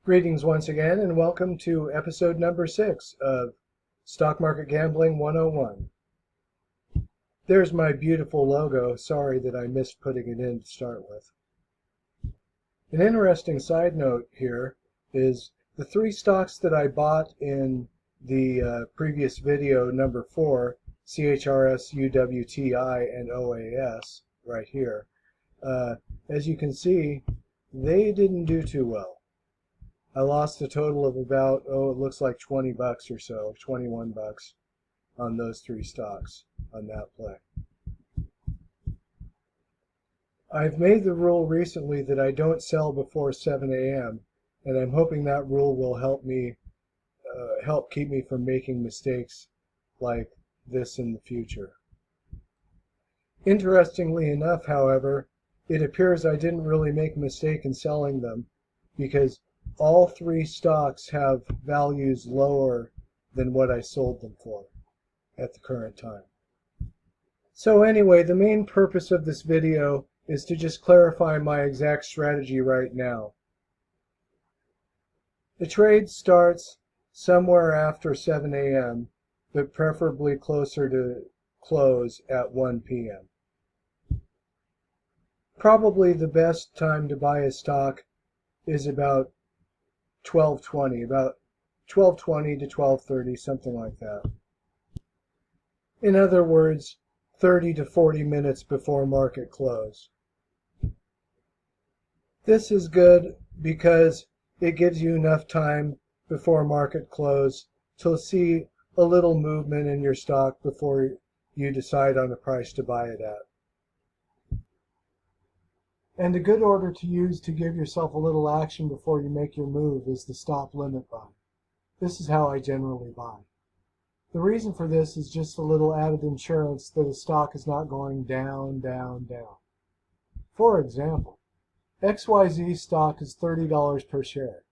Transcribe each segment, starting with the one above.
Greetings once again, and welcome to episode number 6 of Stock Market Gambling 101. There's my beautiful logo. Sorry that I missed putting it in to start with. An interesting side note here is the 3 stocks that I bought in the previous video, number 4, CHRS, UWTI, and OAS, right here. As you can see, they didn't do too well. I lost a total of about, it looks like 20 bucks or so, 21 bucks on those 3 stocks on that play. I've made the rule recently that I don't sell before 7 a.m. and I'm hoping that rule will help keep me from making mistakes like this in the future. Interestingly enough, however, it appears I didn't really make a mistake in selling them because all 3 stocks have values lower than what I sold them for at the current time. So anyway, the main purpose of this video is to just clarify my exact strategy right now. The trade starts somewhere after 7 a.m., but preferably closer to close at 1 p.m. Probably the best time to buy a stock is about 12:20, about 12:20 to 12:30, something like that. In other words, 30 to 40 minutes before market close. This is good because it gives you enough time before market close to see a little movement in your stock before you decide on a price to buy it at. And a good order to use to give yourself a little action before you make your move is the stop limit buy. This is how I generally buy. The reason for this is just a little added insurance that a stock is not going down, down, down. For example, XYZ stock is $30 per share.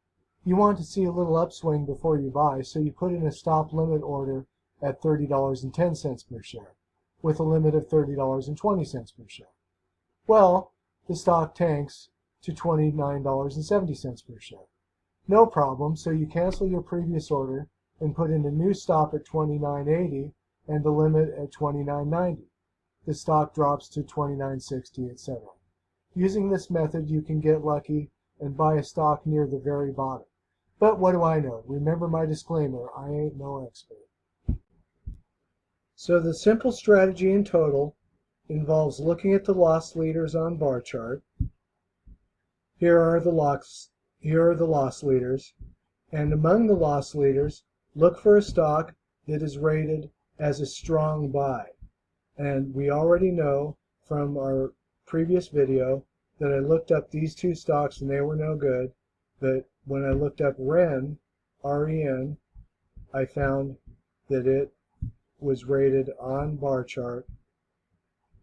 You want to see a little upswing before you buy, so you put in a stop limit order at $30.10 per share, with a limit of $30.20 per share. Well, the stock tanks to $29.70 per share. No problem, so you cancel your previous order and put in a new stop at $29.80 and the limit at $29.90. The stock drops to $29.60, etc. Using this method, you can get lucky and buy a stock near the very bottom. But what do I know? Remember my disclaimer, I ain't no expert. So the simple strategy in total involves looking at the loss leaders on bar chart. Here are the loss leaders, and among the loss leaders, look for a stock that is rated as a strong buy. And we already know from our previous video that I looked up these 2 stocks and they were no good, but when I looked up REN, R-E-N, I found that it was rated on bar chart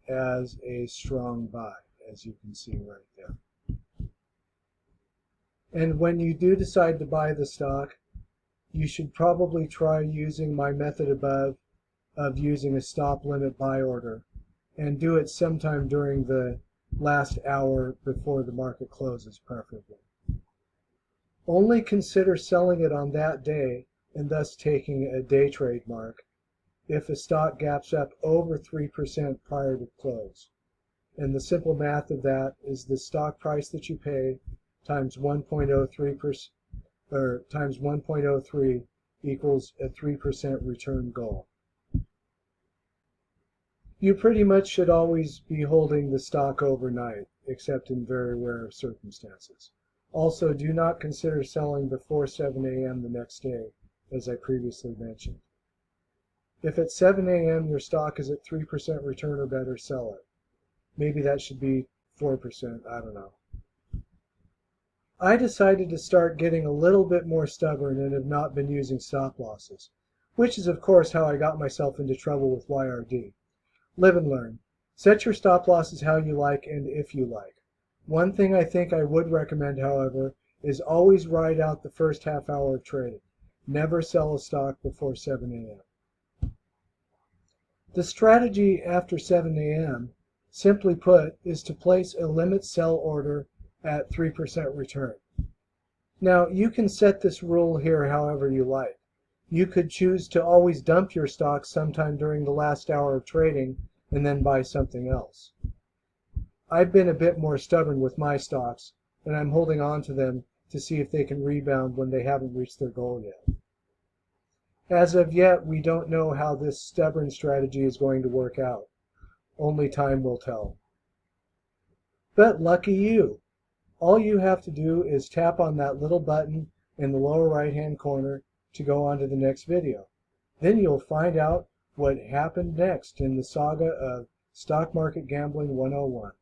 as a strong buy, as you can see right there. And when you do decide to buy the stock, you should probably try using my method above of using a stop limit buy order, and do it sometime during the last hour before the market closes, preferably. Only consider selling it on that day, and thus taking a day trade mark, if a stock gaps up over 3% prior to close. And the simple math of that is the stock price that you pay times 1.03%, or times 1.03 equals a 3% return goal. You pretty much should always be holding the stock overnight, except in very rare circumstances. Also, do not consider selling before 7 a.m. the next day, as I previously mentioned. If at 7 a.m. your stock is at 3% return or better, sell it. Maybe that should be 4%, I don't know. I decided to start getting a little bit more stubborn and have not been using stop losses, which is of course how I got myself into trouble with YRD. Live and learn. Set your stop losses how you like and if you like. One thing I think I would recommend, however, is always ride out the first half hour of trading. Never sell a stock before 7 a.m. The strategy after 7 a.m., simply put, is to place a limit sell order at 3% return. Now, you can set this rule here however you like. You could choose to always dump your stocks sometime during the last hour of trading and then buy something else. I've been a bit more stubborn with my stocks, and I'm holding on to them to see if they can rebound when they haven't reached their goal yet. As of yet, we don't know how this stubborn strategy is going to work out. Only time will tell. But lucky you! All you have to do is tap on that little button in the lower right-hand corner to go on to the next video. Then you'll find out what happened next in the saga of Stock Market Gambling 101.